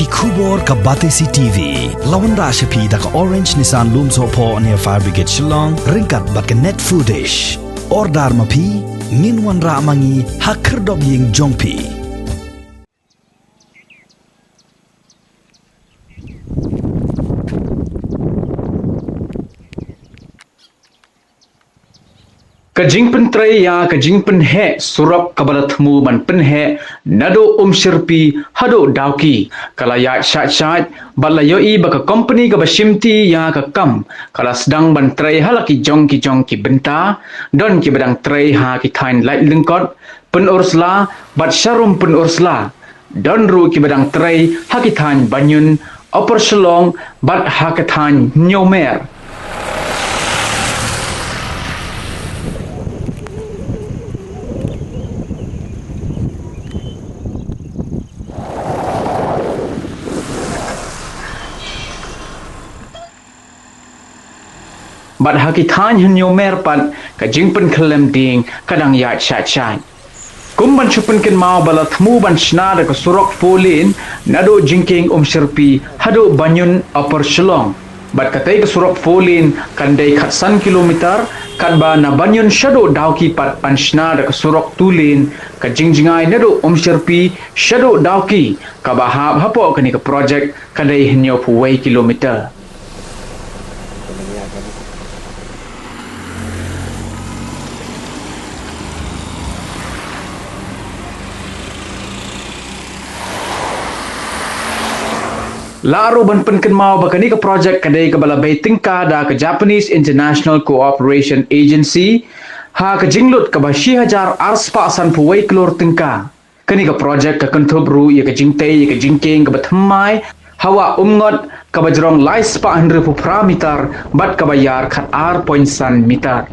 Kubor ka Batesi TV. Lawan Rashapi da ka Orange Nissan Looms Hopo near Fire Brigade Shillong. Ringkat bat ka net foodish. Ordar mapi. Minwan ra mangi hakerdog ying jongpi. Kajing pen tray ya kajing pen he surap kabalatmu man pen he nado sirpi hado dauki kala ya syat balayoi baka company ka basimti ya ka kam kala sedang ban tray halaki jongki benta don ki bedang tray ha ki thain light lengkot pen ursla bat syarum pen ursla don ru ki bedang tray ha ki thain banyun opor selong bat ha ki thain nyomer. Bat haki than hen yomer pat ka jingpen kelem ding kadang ya chat. Kumban chupen ken mau bala thmu ban shna da ka surok folin nado jingking sirpi hado banyun upper shlong. Bat katai ka surok folin kandai khatsan kilometer kadba na banyun shado dauki pat pan shna da ka surok tulin ka jingjingai nado sirpi shado dauki ka bahab hapo kani ka project kandai henyo puwai kilometer. Laru ban penken mau bakani ke projek kadai ke balabai tingka da ke Japanese International Cooperation Agency ha ke jinglut ke bashi hajar arspa asan puwai kelor tingka kani ke projek ke kentubru ya ke jingtei ya ke jingking ke batmai hawa umngot ke bajrong lais pa 100 meter bat ke bayar khat ar poinsan meter.